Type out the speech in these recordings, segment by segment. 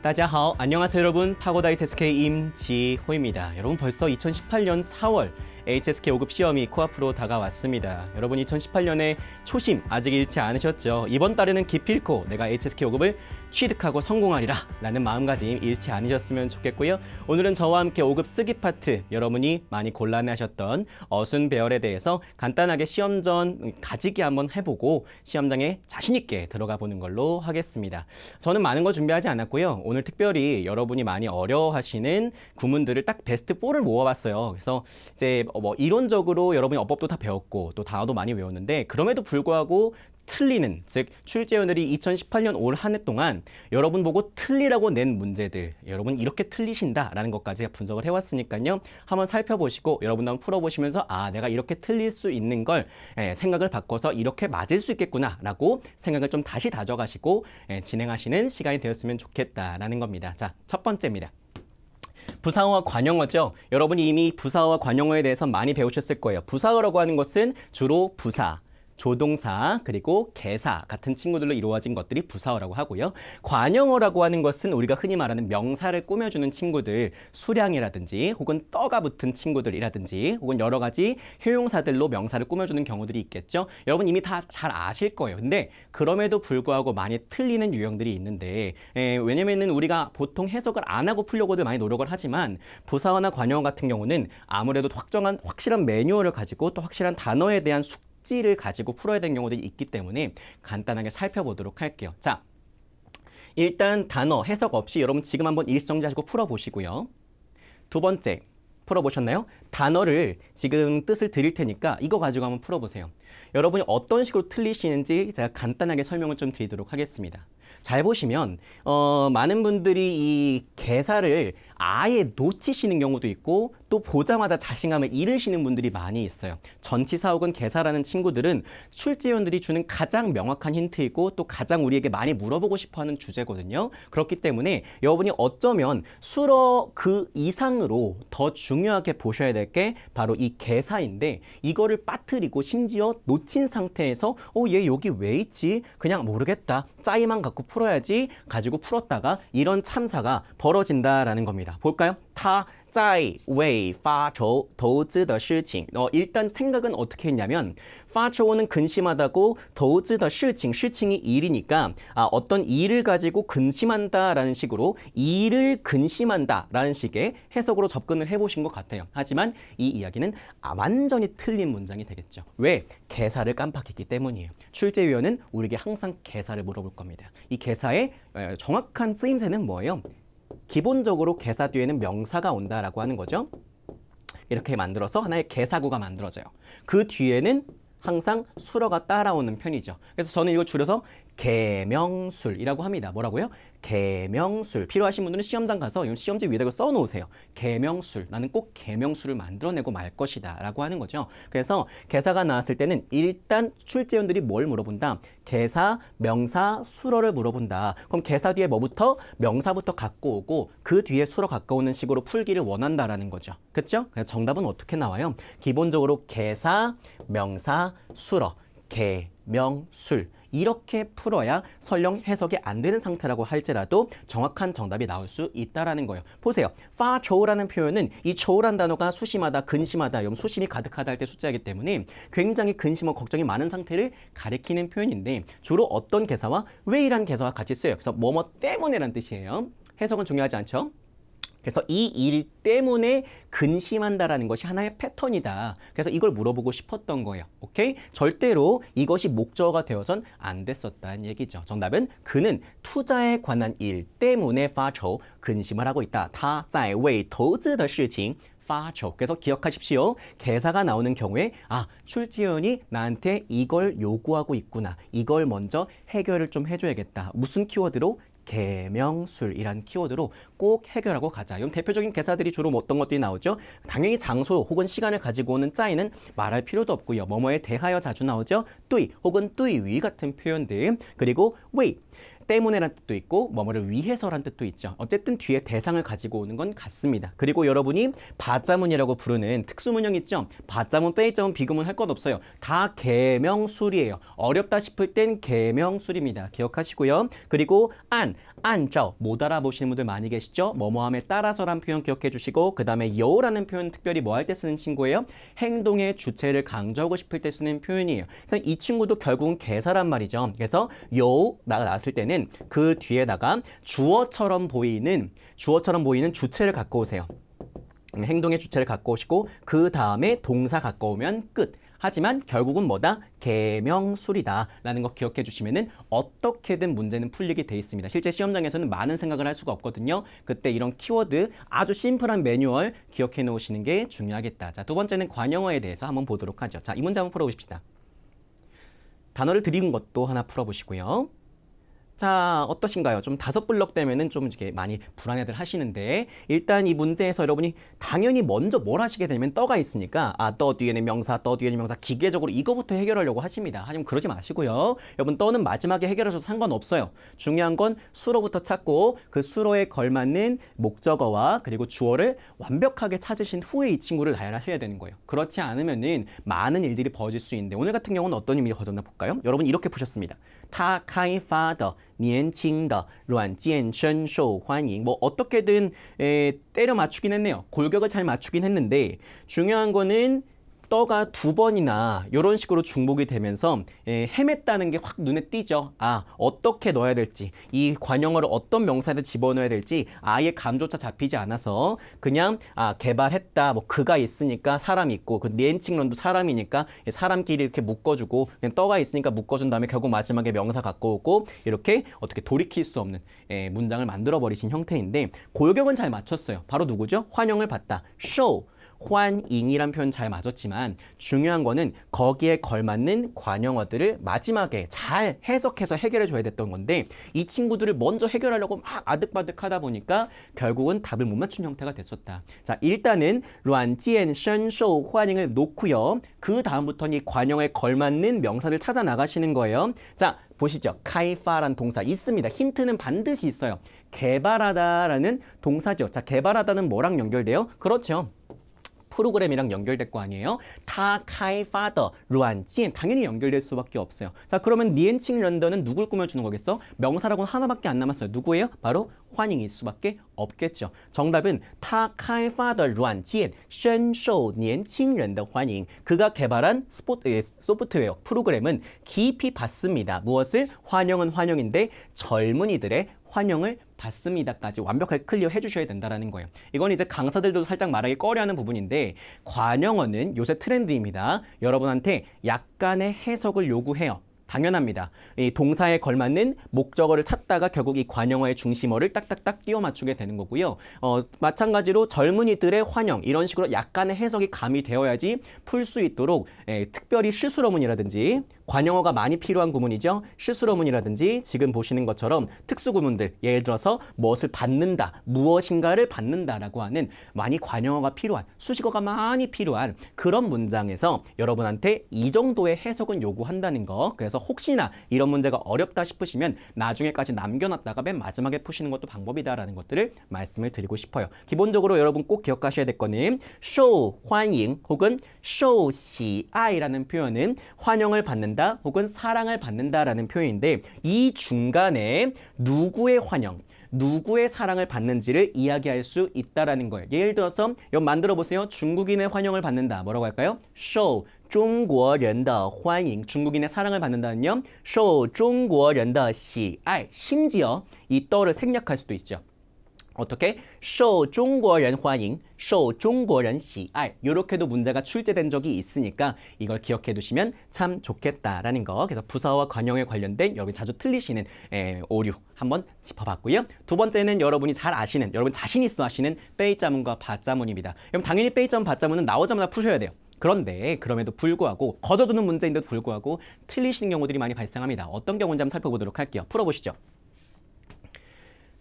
大家好, 안녕하세요 여러분. 파고다 HSK 임지호입니다. 여러분 벌써 2018년 4월 HSK 5급 시험이 코앞으로 다가왔습니다. 여러분 2018년에 초심 아직 잃지 않으셨죠? 이번 달에는 기필코 내가 HSK 5급을 취득하고 성공하리라 라는 마음가짐 잃지 않으셨으면 좋겠고요. 오늘은 저와 함께 5급 쓰기 파트, 여러분이 많이 곤란해하셨던 어순 배열에 대해서 간단하게 시험 전 가지기 한번 해보고 시험장에 자신 있게 들어가 보는 걸로 하겠습니다. 저는 많은 거 준비하지 않았고요. 오늘 특별히 여러분이 많이 어려워하시는 구문들을 딱 베스트 4를 모아봤어요. 그래서 이제 이론적으로 여러분이 어법도 다 배웠고 또 단어도 많이 외웠는데, 그럼에도 불구하고 틀리는, 즉 출제위원들이 2018년 올 한 해 동안 여러분 보고 틀리라고 낸 문제들, 여러분 이렇게 틀리신다라는 것까지 분석을 해왔으니까요. 한번 살펴보시고 여러분도 한번 풀어보시면서 내가 이렇게 틀릴 수 있는 걸 생각을 바꿔서 이렇게 맞을 수 있겠구나 라고 생각을 좀 다시 다져가시고 진행하시는 시간이 되었으면 좋겠다라는 겁니다. 자, 첫 번째입니다. 부사어와 관용어죠. 여러분이 이미 부사어와 관용어에 대해서 많이 배우셨을 거예요. 부사어라고 하는 것은 주로 부사, 조동사, 그리고 개사 같은 친구들로 이루어진 것들이 부사어라고 하고요. 관용어라고 하는 것은 우리가 흔히 말하는 명사를 꾸며주는 친구들, 수량이라든지 혹은 떠가 붙은 친구들이라든지 혹은 여러 가지 형용사들로 명사를 꾸며주는 경우들이 있겠죠. 여러분 이미 다 잘 아실 거예요. 근데 그럼에도 불구하고 많이 틀리는 유형들이 있는데, 왜냐면은 우리가 보통 해석을 안 하고 풀려고들 많이 노력을 하지만 부사어나 관용어 같은 경우는 아무래도 확실한 매뉴얼을 가지고 또 확실한 단어에 대한 숙지를 가지고 풀어야 되는 경우들이 있기 때문에 간단하게 살펴보도록 할게요. 자, 일단 단어 해석 없이 여러분 지금 한번 일성지하시고 풀어보시고요. 두 번째, 풀어보셨나요? 단어를 지금 뜻을 드릴 테니까 이거 가지고 한번 풀어보세요. 여러분이 어떤 식으로 틀리시는지 제가 간단하게 설명을 좀 드리도록 하겠습니다. 잘 보시면 많은 분들이 이 개사를 아예 놓치시는 경우도 있고 또 보자마자 자신감을 잃으시는 분들이 많이 있어요. 전치사 혹은 개사라는 친구들은 출제위원들이 주는 가장 명확한 힌트이고 또 가장 우리에게 많이 물어보고 싶어하는 주제거든요. 그렇기 때문에 여러분이 어쩌면 수어 그 이상으로 더 중요하게 보셔야 될 게 바로 이 개사인데, 이거를 빠뜨리고 심지어 놓친 상태에서 얘 여기 왜 있지? 그냥 모르겠다. 짜이만 갖고 풀어야지 가지고 풀었다가 이런 참사가 벌어진다라는 겁니다. 볼까요? 他在为发愁投资的事情. 일단 생각은 어떻게 했냐면发愁는 근심하다고 投资的事情,事情이 일이니까 어떤 일을 가지고 근심한다라는 식으로 일을 근심한다라는 식의 해석으로 접근을 해보신 것 같아요. 하지만 이 이야기는 완전히 틀린 문장이 되겠죠. 왜? 개사를 깜빡했기 때문이에요. 출제위원은 우리에게 항상 개사를 물어볼 겁니다. 이 개사의 정확한 쓰임새는 뭐예요? 기본적으로 개사 뒤에는 명사가 온다라고 하는 거죠. 이렇게 만들어서 하나의 개사구가 만들어져요. 그 뒤에는 항상 수어가 따라오는 편이죠. 그래서 저는 이걸 줄여서 개명술이라고 합니다. 뭐라고요? 개명술. 필요하신 분들은 시험장 가서 시험지 위에다가 써놓으세요. 개명술. 나는 꼭 개명술을 만들어내고 말 것이다 라고 하는 거죠. 그래서 개사가 나왔을 때는 일단 출제위원들이 뭘 물어본다? 개사, 명사, 수어를 물어본다. 그럼 개사 뒤에 뭐부터? 명사부터 갖고 오고 그 뒤에 수어 갖고 오는 식으로 풀기를 원한다라는 거죠. 그렇죠? 그래서 정답은 어떻게 나와요? 기본적으로 개사, 명사, 수어, 개명술. 이렇게 풀어야 설령 해석이 안 되는 상태라고 할지라도 정확한 정답이 나올 수 있다라는 거예요. 보세요. 파초라는 표현은 이 초라는 단어가 수심하다, 근심하다, 수심이 가득하다 할 때 숫자이기 때문에 굉장히 근심하고 걱정이 많은 상태를 가리키는 표현인데, 주로 어떤 개사와 왜이라는 개사와 같이 쓰여요. 그래서 뭐뭐 때문에라는 뜻이에요. 해석은 중요하지 않죠? 그래서 이 일 때문에 근심한다라는 것이 하나의 패턴이다. 그래서 이걸 물어보고 싶었던 거예요. 오케이? 절대로 이것이 목적어가 되어선 안 됐었다는 얘기죠. 정답은 그는 투자에 관한 일 때문에 发愁, 근심을 하고 있다. 他在为投资的事情发愁. 그래서 기억하십시오. 개사가 나오는 경우에 출제위원이 나한테 이걸 요구하고 있구나. 이걸 먼저 해결을 좀 해줘야겠다. 무슨 키워드로? 개명술이란 키워드로 꼭 해결하고 가자. 이런 대표적인 개사들이 주로 어떤 것들이 나오죠? 당연히 장소 혹은 시간을 가지고 오는 짜이는 말할 필요도 없고요. 뭐뭐에 대하여 자주 나오죠? 뚜이 혹은 뚜이 위 같은 표현들. 그리고 왜 때문에란 뜻도 있고 뭐뭐를 위해서란 뜻도 있죠. 어쨌든 뒤에 대상을 가지고 오는 건 같습니다. 그리고 여러분이 바자문이라고 부르는 특수문형 있죠. 바자문, 빼이자문, 비구문 할 것 없어요. 다 계명술이에요. 어렵다 싶을 땐 계명술입니다. 기억하시고요. 그리고 안저 못 알아보시는 분들 많이 계시죠. 뭐뭐함에 따라서란 표현 기억해 주시고 그 다음에 요라는 표현 특별히 뭐 할 때 쓰는 친구예요? 행동의 주체를 강조하고 싶을 때 쓰는 표현이에요. 그래서 이 친구도 결국은 개사란 말이죠. 그래서 요가 나왔을 때는 그 뒤에다가 주어처럼 보이는 주체를 갖고 오세요. 행동의 주체를 갖고 오시고 그 다음에 동사 갖고 오면 끝. 하지만 결국은 뭐다? 계명술이다 라는 거 기억해 주시면은 어떻게든 문제는 풀리게 돼 있습니다. 실제 시험장에서는 많은 생각을 할 수가 없거든요. 그때 이런 키워드 아주 심플한 매뉴얼 기억해 놓으시는 게 중요하겠다. 자, 두 번째는 관용어에 대해서 한번 보도록 하죠. 자, 이 문제 한번 풀어보십시다. 단어를 드린 것도 하나 풀어보시고요. 자, 어떠신가요? 좀 5블럭 되면은 좀 이렇게 많이 불안해들 하시는데 일단 이 문제에서 여러분이 당연히 먼저 뭘 하시게 되면 떠가 있으니까 떠 뒤에는 명사, 떠 뒤에는 명사 기계적으로 이거부터 해결하려고 하십니다. 하지만 그러지 마시고요. 여러분 떠는 마지막에 해결하셔도 상관없어요. 중요한 건 수로부터 찾고 그 수로에 걸맞는 목적어와 그리고 주어를 완벽하게 찾으신 후에 이 친구를 나열하셔야 되는 거예요. 그렇지 않으면은 많은 일들이 벌어질 수 있는데 오늘 같은 경우는 어떤 의미가 거졌나 볼까요? 여러분 이렇게 푸셨습니다. 他开发的年轻的软件深受欢迎. 뭐 어떻게든 때려 맞추긴 했네요. 골격을 잘 맞추긴 했는데 중요한 거는 떠가 2번이나 이런 식으로 중복이 되면서 헤맸다는 게 확 눈에 띄죠. 어떻게 넣어야 될지, 이 관용어를 어떤 명사에 집어넣어야 될지 아예 감조차 잡히지 않아서 그냥 개발했다, 뭐 그가 있으니까 사람이 있고 그 니엔칭런도 사람이니까 사람끼리 이렇게 묶어주고 그냥 떠가 있으니까 묶어준 다음에 결국 마지막에 명사 갖고 오고 이렇게 어떻게 돌이킬 수 없는 문장을 만들어버리신 형태인데 골격은 잘 맞췄어요. 바로 누구죠? 환영을 받다. show. 환잉이란 표현 잘 맞았지만 중요한 거는 거기에 걸맞는 관용어들을 마지막에 잘 해석해서 해결해 줘야 됐던 건데 이 친구들을 먼저 해결하려고 막 아득바득 하다 보니까 결국은 답을 못 맞춘 형태가 됐었다. 자, 일단은 软件深受欢迎을 놓고요. 그 다음부터는 이 관용어에 걸맞는 명사를 찾아 나가시는 거예요. 자, 보시죠. 카이파란 동사 있습니다. 힌트는 반드시 있어요. 개발하다라는 동사죠. 자, 개발하다는 뭐랑 연결돼요? 그렇죠. 프로그램이랑 연결될 거 아니에요? 他开发的软件 당연히 연결될 수밖에 없어요. 자, 그러면 니엔칭 런더는 누굴 꾸며주는 거겠어? 명사라고는 하나밖에 안 남았어요. 누구예요? 바로 환영일 수밖에 없겠죠. 정답은 他开发的软件深受年轻人的欢迎. 그가 개발한 소프트웨어 프로그램은 깊이 받습니다. 무엇을? 환영은 환영인데 젊은이들의 환영을 받습니다까지 완벽하게 클리어 해주셔야 된다는 거예요. 이건 이제 강사들도 살짝 말하기 꺼려하는 부분인데 관용어는 요새 트렌드입니다. 여러분한테 약간의 해석을 요구해요. 당연합니다. 이 동사에 걸맞는 목적어를 찾다가 결국 이 관용어의 중심어를 딱딱딱 끼워 맞추게 되는 거고요. 마찬가지로 젊은이들의 환영 이런 식으로 약간의 해석이 가미되어야지 풀 수 있도록 특별히 실수로문이라든지 관용어가 많이 필요한 구문이죠. 실수로문이라든지 지금 보시는 것처럼 특수구문들 예를 들어서 무엇을 받는다, 무엇인가를 받는다라고 하는 많이 관용어가 필요한 수식어가 많이 필요한 그런 문장에서 여러분한테 이 정도의 해석은 요구한다는 거. 그래서 혹시나 이런 문제가 어렵다 싶으시면 나중에까지 남겨놨다가 맨 마지막에 푸시는 것도 방법이다라는 것들을 말씀을 드리고 싶어요. 기본적으로 여러분 꼭 기억하셔야 될 거는 受欢迎 혹은 受喜爱라는 표현은 환영을 받는다 혹은 사랑을 받는다라는 표현인데 이 중간에 누구의 환영, 누구의 사랑을 받는지를 이야기할 수 있다라는 거예요. 예를 들어서 여러분 만들어 보세요. 중국인의 환영을 받는다. 뭐라고 할까요? 受中国人的欢迎. 중국인의 사랑을 받는다는요. 受中国人的喜爱. 심지어 이 떠를 생략할 수도 있죠. 어떻게? 受中国人欢迎,受中国人喜爱. 이렇게도 문제가 출제된 적이 있으니까 이걸 기억해 두시면 참 좋겠다라는 거. 그래서 부사와 관용에 관련된 여러분이 자주 틀리시는 오류 한번 짚어봤고요. 두 번째는 여러분이 잘 아시는, 여러분 자신 있어 하시는 빼이자문과 밭자문입니다. 여러분 당연히 빼이자문, 밭자문은 나오자마자 푸셔야 돼요. 그런데 그럼에도 불구하고 거저주는 문제인데도 불구하고 틀리시는 경우들이 많이 발생합니다. 어떤 경우인지 한번 살펴보도록 할게요. 풀어보시죠.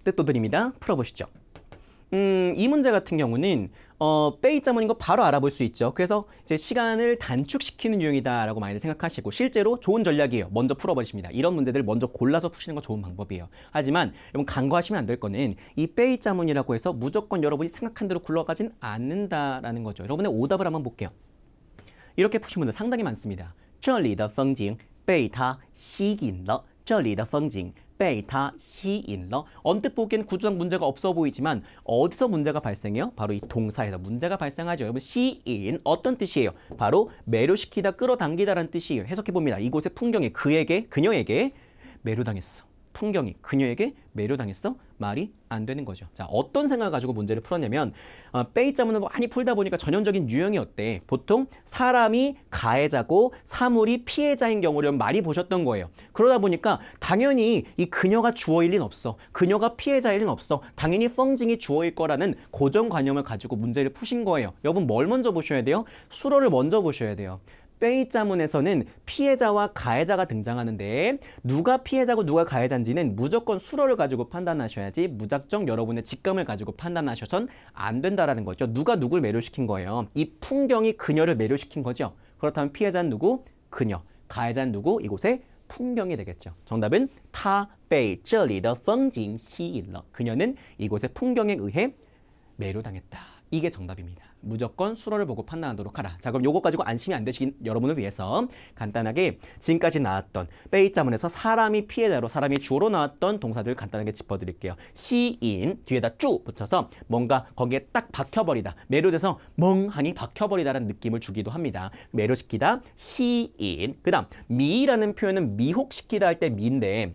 뜻도 드립니다. 풀어보시죠. 이 문제 같은 경우는 베이자문인 거 바로 알아볼 수 있죠. 그래서 이제 시간을 단축시키는 유형이다라고 많이들 생각하시고 실제로 좋은 전략이에요. 먼저 풀어버리십니다. 이런 문제들을 먼저 골라서 푸시는 거 좋은 방법이에요. 하지만 여러분 간과하시면 안 될 거는 이 베이자문이라고 해서 무조건 여러분이 생각한 대로 굴러가진 않는다라는 거죠. 여러분의 오답을 한번 볼게요. 이렇게 푸신 분들 상당히 많습니다. 这里的风景被它吸引了这里的风景被它吸引了 언뜻 보기엔 구조상 문제가 없어 보이지만 어디서 문제가 발생해요? 바로 이 동사에서 문제가 발생하죠. 여러분 시인 어떤 뜻이에요? 바로 매료시키다, 끌어당기다라는 뜻이에요. 해석해봅니다. 이곳의 풍경이 그녀에게 매료당했어. 풍경이 그녀에게 매료당했어? 말이 안 되는 거죠. 자, 어떤 생각을 가지고 문제를 풀었냐면 베이자문을 많이 풀다 보니까 전형적인 유형이 어때? 보통 사람이 가해자고 사물이 피해자인 경우를 많이 보셨던 거예요. 그러다 보니까 당연히 이 그녀가 주어일 리는 없어. 그녀가 피해자일 리는 없어. 당연히 펑징이 주어일 거라는 고정관념을 가지고 문제를 푸신 거예요. 여러분 뭘 먼저 보셔야 돼요? 수로를 먼저 보셔야 돼요. 베이자문에서는 피해자와 가해자가 등장하는데 누가 피해자고 누가 가해자인지는 무조건 수로를 가지고 판단하셔야지 무작정 여러분의 직감을 가지고 판단하셔선 안 된다라는 거죠. 누가 누굴 매료시킨 거예요. 이 풍경이 그녀를 매료시킨 거죠. 그렇다면 피해자는 누구? 그녀. 가해자는 누구? 이곳의 풍경이 되겠죠. 정답은 她被这里的风景吸引了. 그녀는 이곳의 풍경에 의해 매료당했다. 이게 정답입니다. 무조건 수로를 보고 판단하도록 하라. 자, 그럼 요거 가지고 안심이 안 되시긴 여러분을 위해서 간단하게 지금까지 나왔던 베이자문에서 사람이 피해자로 사람이 주어로 나왔던 동사들을 간단하게 짚어드릴게요. 시인 뒤에다 쭈 붙여서 뭔가 거기에 딱 박혀버리다. 매료돼서 멍하니 박혀버리다라는 느낌을 주기도 합니다. 매료시키다 시인. 그 다음 미라는 표현은 미혹시키다 할 때 미인데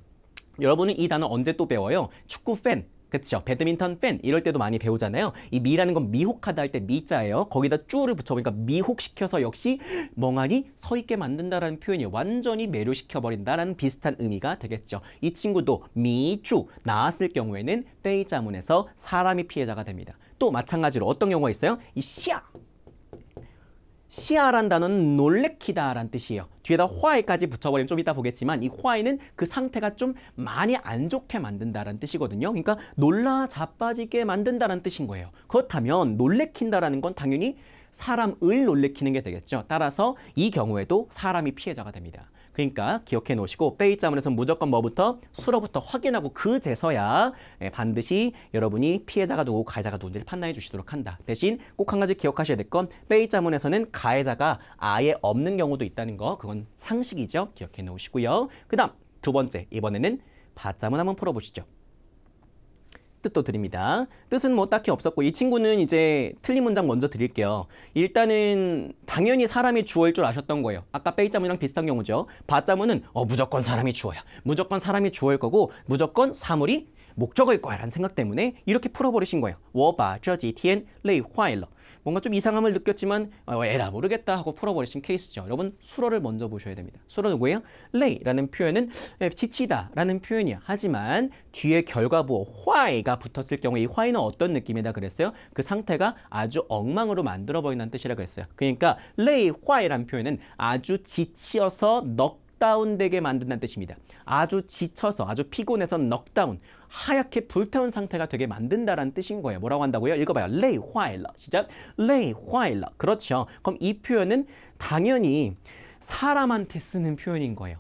여러분은 이 단어 언제 또 배워요? 축구 팬. 그렇죠. 배드민턴 팬 이럴 때도 많이 배우잖아요. 이 미라는 건 미혹하다 할 때 미자예요. 거기다 쭈를 붙여보니까 미혹시켜서 역시 멍하니 서 있게 만든다라는 표현이 완전히 매료시켜버린다라는 비슷한 의미가 되겠죠. 이 친구도 미쭈 나왔을 경우에는 베이자문에서 사람이 피해자가 됩니다. 또 마찬가지로 어떤 경우가 있어요? 이 시아란 단어는 놀래키다라는 뜻이에요. 뒤에다 화이까지 붙여버리면 좀 이따 보겠지만 이 화이는 그 상태가 좀 많이 안 좋게 만든다라는 뜻이거든요. 그러니까 놀라 자빠지게 만든다라는 뜻인 거예요. 그렇다면 놀래킨다라는 건 당연히 사람을 놀래키는 게 되겠죠. 따라서 이 경우에도 사람이 피해자가 됩니다. 그러니까 기억해 놓으시고 베이자문에서 무조건 뭐부터? 수로부터 확인하고 그제서야 반드시 여러분이 피해자가 누구고 가해자가 누군지를 판단해 주시도록 한다. 대신 꼭 한 가지 기억하셔야 될 건 베이자문에서는 가해자가 아예 없는 경우도 있다는 거. 그건 상식이죠. 기억해 놓으시고요. 그 다음 두 번째 이번에는 바자문 한번 풀어보시죠. 뜻도 드립니다. 뜻은 뭐 딱히 없었고 이 친구는 이제 틀린 문장 먼저 드릴게요. 일단은 당연히 사람이 주어일 줄 아셨던 거예요. 아까 베이자문이랑 비슷한 경우죠. 바자문은 무조건 사람이 주어야. 무조건 사람이 주어일 거고 무조건 사물이 목적어일 거야 라는 생각 때문에 이렇게 풀어버리신 거예요. 我把这几天累坏了. 뭔가 좀 이상함을 느꼈지만 에라 모르겠다 하고 풀어버리신 케이스죠. 여러분 수로를 먼저 보셔야 됩니다. 수로 누구예요? 레이라는 표현은 지치다라는 표현이야. 하지만 뒤에 결과부호 화이가 붙었을 경우에 이 화이는 어떤 느낌이다 그랬어요? 그 상태가 아주 엉망으로 만들어버린다는 뜻이라고 했어요. 그러니까 레이 화이라는 표현은 아주 지치어서 넉다운되게 만든다는 뜻입니다. 아주 지쳐서 아주 피곤해서 넉다운 하얗게 불태운 상태가 되게 만든다라는 뜻인 거예요. 뭐라고 한다고요? 읽어봐요. 累坏了. 시작. 累坏了. 그렇죠. 그럼 이 표현은 당연히 사람한테 쓰는 표현인 거예요.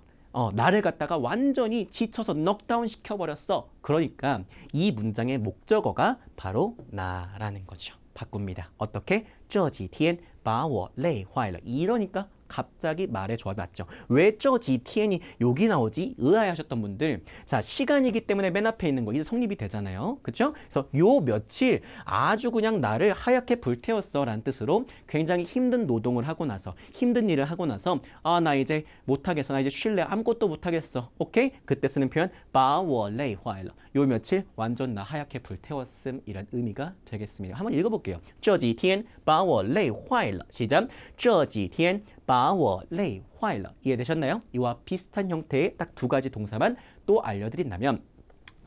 나를 갖다가 완전히 지쳐서 넉다운 시켜버렸어. 그러니까 이 문장의 목적어가 바로 나라는 거죠. 바꿉니다. 어떻게? 这几天把我累坏了. 이러니까 갑자기 말의 조합이 맞죠. 왜 저 지티엔이 여기 나오지? 의아해하셨던 분들, 자 시간이기 때문에 맨 앞에 있는 거 이제 성립이 되잖아요. 그렇죠? 그래서 요 며칠 아주 그냥 나를 하얗게 불태웠어 라는 뜻으로 굉장히 힘든 노동을 하고 나서 힘든 일을 하고 나서 나 이제 못하겠어. 나 이제 쉴래. 아무것도 못하겠어. 오케이? 그때 쓰는 표현 把我累坏了. 요 며칠 완전 나 하얗게 불태웠음 이란 의미가 되겠습니다. 한번 읽어볼게요. 这几天把我累坏了. 시작. 这几天把我累坏了. 이해되셨나요? 이와 비슷한 형태의 딱 두 가지 동사만 또 알려드린다면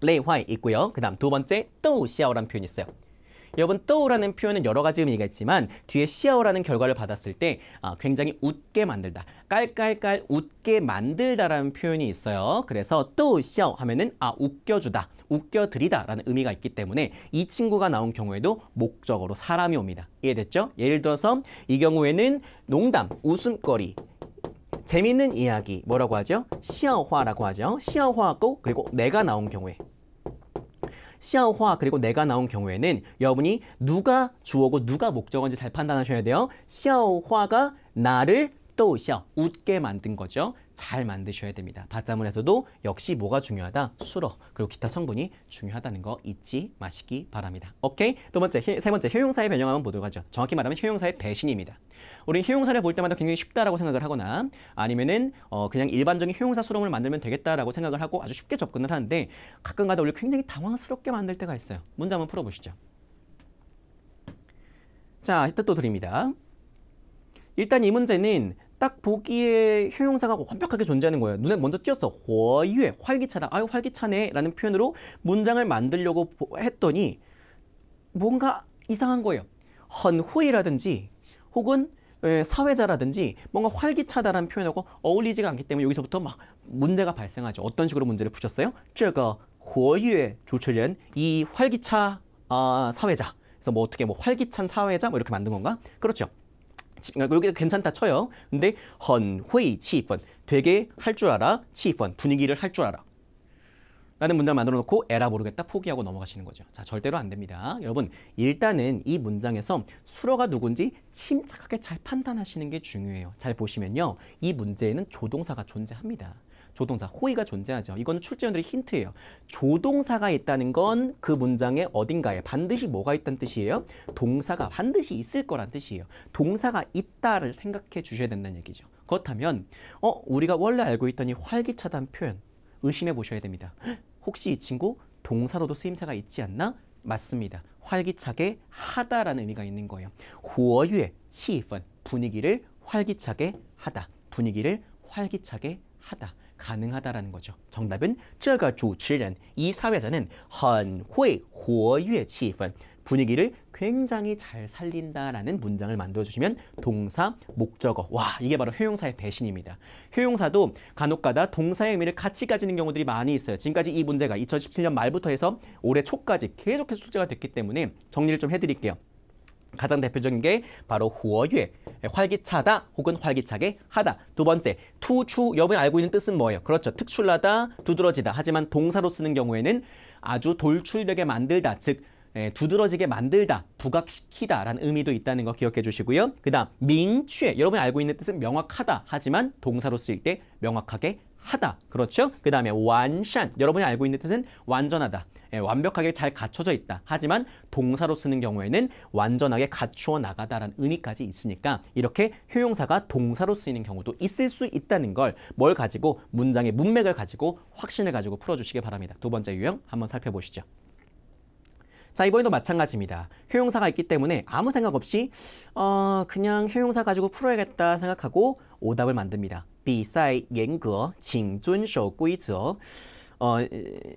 累坏 있고요. 그 다음 두 번째 逗笑라는 표현이 있어요. 여러분 또라는 표현은 여러 가지 의미가 있지만 뒤에 시아오라는 결과를 받았을 때 굉장히 웃게 만들다, 깔깔깔 웃게 만들다라는 표현이 있어요. 그래서 또시아오 하면은 웃겨주다, 웃겨드리다라는 의미가 있기 때문에 이 친구가 나온 경우에도 목적어로 사람이 옵니다. 이해됐죠? 예를 들어서 이 경우에는 농담, 웃음거리, 재밌는 이야기 뭐라고 하죠? 시아오화라고 하죠. 시아오화고 그리고 내가 나온 경우에 시아오화 그리고 내가 나온 경우에는 여러분이 누가 주어고 누가 목적어인지 잘 판단하셔야 돼요. 시아오화가 나를 또시아오 웃게 만든 거죠. 잘 만드셔야 됩니다. 받자문에서도 역시 뭐가 중요하다? 수러 그리고 기타 성분이 중요하다는 거 잊지 마시기 바랍니다. 오케이? 세 번째 효용사의 변형 한번 보도록 하죠. 정확히 말하면 효용사의 배신입니다. 우리 효용사를 볼 때마다 굉장히 쉽다라고 생각을 하거나 아니면은 그냥 일반적인 효용사 수렁을 만들면 되겠다라고 생각을 하고 아주 쉽게 접근을 하는데 가끔가다 우리 굉장히 당황스럽게 만들 때가 있어요. 문제 한번 풀어보시죠. 자, 뜻도 드립니다. 일단 이 문제는 딱 보기에 효용사가 완벽하게 존재하는 거예요. 눈에 먼저 띄었어. 活跃, 활기차다. 아유 활기차네 라는 표현으로 문장을 만들려고 했더니 뭔가 이상한 거예요. 很会라든지 혹은 사회자라든지 뭔가 활기차다라는 표현하고 어울리지가 않기 때문에 여기서부터 막 문제가 발생하죠. 어떤 식으로 문제를 푸셨어요? 这个活跃主持人, 이 활기차 사회자. 그래서 뭐 어떻게 뭐 활기찬 사회자 뭐 이렇게 만든 건가? 그렇죠. 여기 괜찮다 쳐요. 근데 很会气氛, 되게 할 줄 알아. 气氛, 분위기를 할 줄 알아. 라는 문장을 만들어 놓고 에라 모르겠다 포기하고 넘어가시는 거죠. 자, 절대로 안 됩니다. 여러분, 일단은 이 문장에서 수로가 누군지 침착하게 잘 판단하시는 게 중요해요. 잘 보시면요. 이 문제에는 조동사가 존재합니다. 조동사, 호의가 존재하죠. 이거는 출제원들의 힌트예요. 조동사가 있다는 건 그 문장의 어딘가에 반드시 뭐가 있다는 뜻이에요? 동사가 반드시 있을 거란 뜻이에요. 동사가 있다를 생각해 주셔야 된다는 얘기죠. 그렇다면 우리가 원래 알고 있던 이 활기차다는 표현 의심해 보셔야 됩니다. 혹시 이 친구 동사로도 쓰임새가 있지 않나? 맞습니다. 활기차게 하다라는 의미가 있는 거예요. 活跃气氛, 분위기를 활기차게 하다. 분위기를 활기차게 하다. 가능하다라는 거죠. 정답은 这个主持人, 이 사회자는 很会活跃气氛, 분위기를 굉장히 잘 살린다라는 문장을 만들어주시면 동사, 목적어. 와, 이게 바로 효용사의 배신입니다. 효용사도 간혹가다 동사의 의미를 같이 가지는 경우들이 많이 있어요. 지금까지 이 문제가 2017년 말부터 해서 올해 초까지 계속해서 출제가 됐기 때문에 정리를 좀 해드릴게요. 가장 대표적인 게 바로 活跃, 활기차다 혹은 활기차게 하다. 두 번째, 투추, 여러분이 알고 있는 뜻은 뭐예요? 그렇죠. 특출나다, 두드러지다. 하지만 동사로 쓰는 경우에는 아주 돌출되게 만들다, 즉 두드러지게 만들다, 부각시키다 라는 의미도 있다는 거 기억해 주시고요. 그 다음, 明确, 여러분이 알고 있는 뜻은 명확하다. 하지만 동사로 쓰일 때 명확하게 하다. 그렇죠? 그 다음에 完善, 여러분이 알고 있는 뜻은 완전하다. 완벽하게 잘 갖춰져 있다. 하지만 동사로 쓰는 경우에는 완전하게 갖추어 나가다라는 의미까지 있으니까 이렇게 효용사가 동사로 쓰이는 경우도 있을 수 있다는 걸 뭘 가지고 문장의 문맥을 가지고 확신을 가지고 풀어주시기 바랍니다. 두 번째 유형 한번 살펴보시죠. 자, 이번에도 마찬가지입니다. 효용사가 있기 때문에 아무 생각 없이 그냥 효용사 가지고 풀어야겠다 생각하고 오답을 만듭니다. 比赛严格请遵守规则.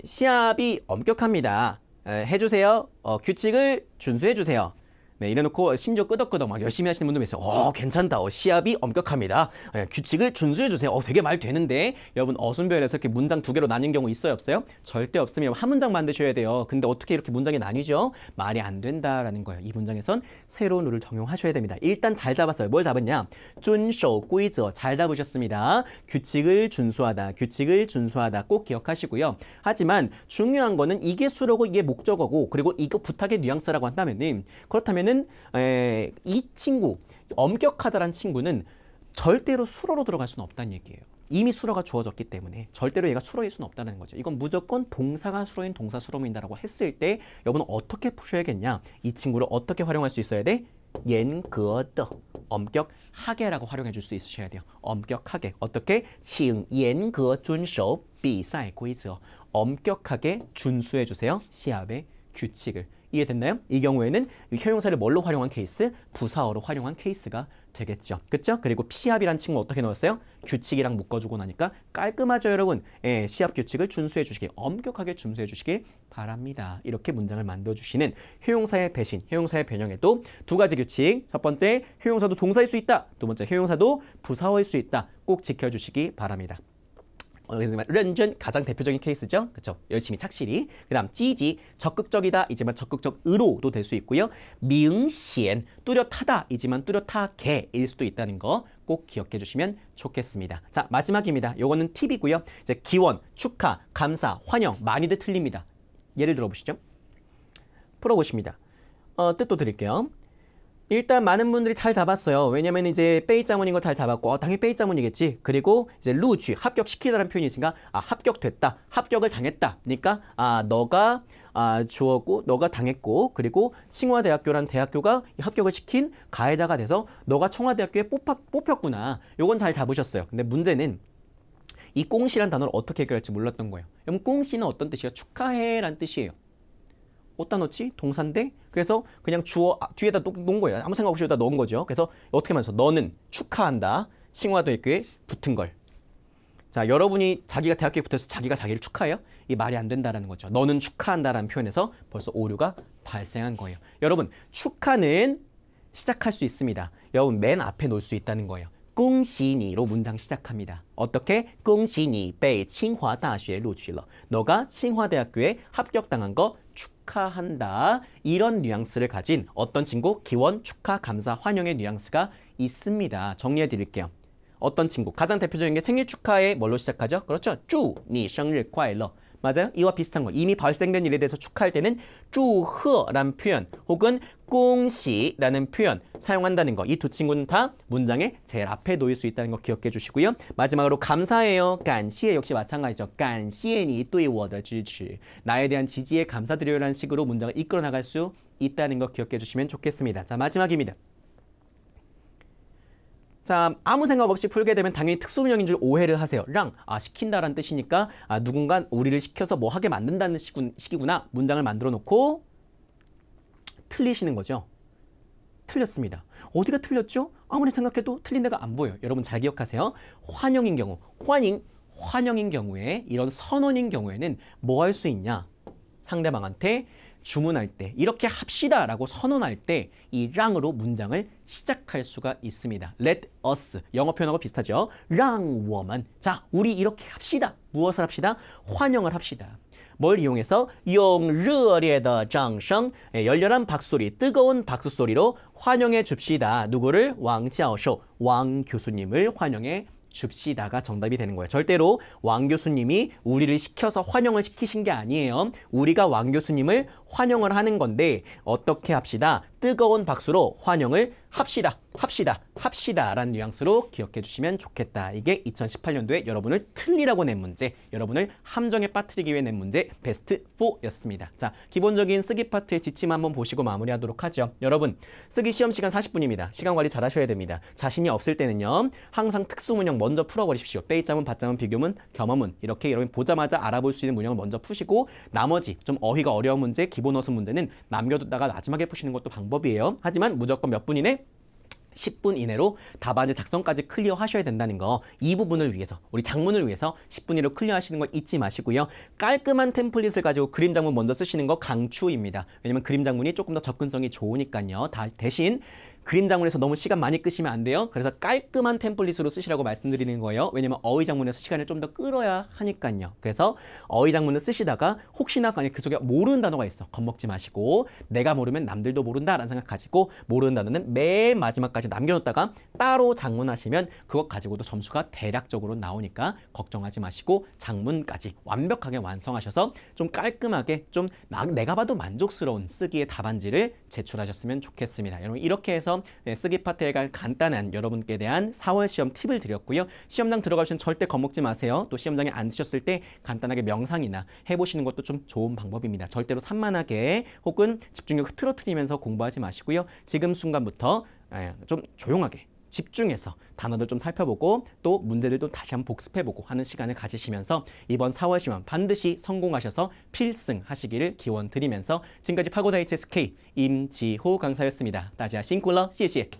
시합이 엄격합니다. 해주세요. 규칙을 준수해주세요. 네, 이래놓고 심지어 끄덕끄덕 막 열심히 하시는 분도 있어요. 괜찮다. 시합이 엄격합니다. 규칙을 준수해주세요. 되게 말 되는데 여러분 어순별에서 이렇게 문장 두 개로 나뉜 경우 있어요? 없어요? 절대 없으면 한 문장 만드셔야 돼요. 근데 어떻게 이렇게 문장이 나뉘죠? 말이 안 된다라는 거예요. 이 문장에선 새로운 룰을 적용하셔야 됩니다. 일단 잘 잡았어요. 뭘 잡았냐? 遵守规则, 잘 잡으셨습니다. 규칙을 준수하다, 규칙을 준수하다 꼭 기억하시고요. 하지만 중요한 거는 이게 수로고 이게 목적어고 그리고 이거 부탁의 뉘앙스라고 한다면은 그렇다면은 이 친구, 엄격하다란 친구는 절대로 수로로 들어갈 수는 없다는 얘기예요. 이미 수로가 주어졌기 때문에 절대로 얘가 수로일 수는 없다는 거죠. 이건 무조건 동사가 수로인 동사 수로인다라고 했을 때 여러분은 어떻게 푸셔야겠냐? 이 친구를 어떻게 활용할 수 있어야 돼? 严格的, 엄격하게라고 활용해 줄 수 있으셔야 돼요. 엄격하게. 어떻게? 请严格遵守比赛规则. 엄격하게 준수해 주세요. 시합의 규칙을. 이해됐나요? 이 경우에는 효용사를 뭘로 활용한 케이스? 부사어로 활용한 케이스가 되겠죠. 그쵸? 그리고 시합이란 친구 어떻게 넣었어요? 규칙이랑 묶어주고 나니까 깔끔하죠, 여러분? 예, 시합 규칙을 준수해 주시길, 엄격하게 준수해 주시길 바랍니다. 이렇게 문장을 만들어주시는 효용사의 배신, 효용사의 변형에도 두 가지 규칙. 첫 번째, 효용사도 동사일 수 있다. 두 번째, 효용사도 부사어일 수 있다. 꼭 지켜주시기 바랍니다. 렌전 가장 대표적인 케이스죠. 그렇죠? 열심히 착실히. 그다음 찌지 적극적이다 이지만 적극적으로도 될 수 있고요. 미응시엔 뚜렷하다 이지만 뚜렷하게일 수도 있다는 거 꼭 기억해 주시면 좋겠습니다. 자, 마지막입니다. 요거는 팁이고요. 이제 기원, 축하, 감사, 환영 많이들 틀립니다. 예를 들어 보시죠. 풀어보십니다. 뜻도 드릴게요. 일단 많은 분들이 잘 잡았어요. 왜냐면 이제 베이자문인 거 잘 잡았고 당연히 베이자문이겠지. 그리고 이제 루취 합격시키다라는 표현이 있으니까 합격됐다. 합격을 당했다. 그러니까 너가 주었고 너가 당했고 그리고 칭화대학교라는 대학교가 합격을 시킨 가해자가 돼서 너가 청와대학교에 뽑혔구나. 요건 잘 잡으셨어요. 근데 문제는 이 꽁시란 단어를 어떻게 해결할지 몰랐던 거예요. 그럼 꽁시는 어떤 뜻이에요? 축하해라는 뜻이에요. 어디다 넣지? 동사인데? 그래서 그냥 주어 뒤에다 놓은 거예요. 아무 생각 없이 여기다 넣은 거죠. 그래서 어떻게 말해서 너는 축하한다. 칭화대학교에 붙은 걸. 자, 여러분이 자기가 대학교에 붙어서 자기가 자기를 축하해요? 이 말이 안 된다라는 거죠. 너는 축하한다라는 표현에서 벌써 오류가 발생한 거예요. 여러분, 축하는 시작할 수 있습니다. 여러분, 맨 앞에 놓을 수 있다는 거예요. 恭喜你로 문장 시작합니다. 어떻게? 恭喜你被清华大学录取了. 너가 칭화대학교에 합격당한 거 축하한다. 이런 뉘앙스를 가진 어떤 친구? 기원, 축하, 감사, 환영의 뉘앙스가 있습니다. 정리해 드릴게요. 어떤 친구? 가장 대표적인 게 생일 축하에 뭘로 시작하죠? 그렇죠? 祝你生日快乐. 맞아요? 이와 비슷한 거. 이미 발생된 일에 대해서 축하할 때는 祝贺라는 표현 혹은 恭喜라는 표현 사용한다는 거. 이 두 친구는 다 문장의 제일 앞에 놓일 수 있다는 거 기억해 주시고요. 마지막으로 감사해요. 感谢 역시 마찬가지죠. 感谢你对我的支持. 나에 대한 지지에 감사드려요라는 식으로 문장을 이끌어 나갈 수 있다는 거 기억해 주시면 좋겠습니다. 자, 마지막입니다. 자, 아무 생각 없이 풀게 되면 당연히 특수문형인 줄 오해를 하세요. 시킨다라는 뜻이니까 누군가 우리를 시켜서 뭐 하게 만든다는 식이구나. 문장을 만들어 놓고 틀리시는 거죠. 틀렸습니다. 어디가 틀렸죠? 아무리 생각해도 틀린 데가 안 보여요. 여러분 잘 기억하세요. 환영인 경우, 환영인 경우에 이런 선언인 경우에는 뭐 할 수 있냐? 상대방한테 주문할 때 이렇게 합시다 라고 선언할 때 이 랑으로 문장을 시작할 수가 있습니다. Let us 영어 표현하고 비슷하죠. 让我们 자, 우리 이렇게 합시다. 무엇을 합시다? 환영을 합시다. 뭘 이용해서? 用热烈的掌声 열렬한 박수소리, 뜨거운 박수소리로 환영해 줍시다. 누구를? 왕教授, 왕 교수님을 환영해 줍시다가 정답이 되는 거예요. 절대로 왕 교수님이 우리를 시켜서 환영을 시키신 게 아니에요. 우리가 왕 교수님을 환영을 하는 건데 어떻게 합시다? 뜨거운 박수로 환영을 합시다 라는 뉘앙스로 기억해 주시면 좋겠다. 이게 2018년도에 여러분을 틀리라고 낸 문제, 여러분을 함정에 빠뜨리기 위해 낸 문제 베스트 4였습니다. 자, 기본적인 쓰기 파트의 지침 한번 보시고 마무리하도록 하죠. 여러분, 쓰기 시험 시간 40분입니다. 시간 관리 잘 하셔야 됩니다. 자신이 없을 때는요. 항상 특수문형 먼저 풀어버리십시오. 빼이자문, 받자문, 비교문, 겸어문 이렇게 여러분 보자마자 알아볼 수 있는 문형을 먼저 푸시고 나머지 좀 어휘가 어려운 문제, 기본 어순 문제는 남겨뒀다가 마지막에 푸시는 것도 방법이에요. 하지만 무조건 몇 분 이내? 10분 이내로 답안지 작성까지 클리어 하셔야 된다는 거. 이 부분을 위해서, 우리 장문을 위해서 10분 이내로 클리어 하시는 거 잊지 마시고요. 깔끔한 템플릿을 가지고 그림 장문 먼저 쓰시는 거 강추입니다. 왜냐면 그림 장문이 조금 더 접근성이 좋으니까요. 대신 그림 장문에서 너무 시간 많이 끄시면 안 돼요. 그래서 깔끔한 템플릿으로 쓰시라고 말씀드리는 거예요. 왜냐면 어휘 장문에서 시간을 좀 더 끌어야 하니까요. 그래서 어휘 장문을 쓰시다가 혹시나 그 속에 모르는 단어가 있어. 겁먹지 마시고 내가 모르면 남들도 모른다라는 생각 가지고 모르는 단어는 맨 마지막까지 남겨놓다가 따로 장문하시면 그것 가지고도 점수가 대략적으로 나오니까 걱정하지 마시고 장문까지 완벽하게 완성하셔서 좀 깔끔하게 좀 내가 봐도 만족스러운 쓰기의 답안지를 제출하셨으면 좋겠습니다. 여러분 이렇게 해서 쓰기 파트에 간 간단한 여러분께 대한 4월 시험 팁을 드렸고요. 시험장 들어가시면 절대 겁먹지 마세요. 또 시험장에 앉으셨을 때 간단하게 명상이나 해보시는 것도 좀 좋은 방법입니다. 절대로 산만하게 혹은 집중력 흐트러뜨리면서 공부하지 마시고요. 지금 순간부터 좀 조용하게 집중해서 단어들 좀 살펴보고 또 문제들도 다시 한번 복습해보고 하는 시간을 가지시면서 이번 4월 시험 반드시 성공하셔서 필승하시기를 기원 드리면서 지금까지 파고다 HSK 임지호 강사였습니다. 大家辛苦了，谢谢。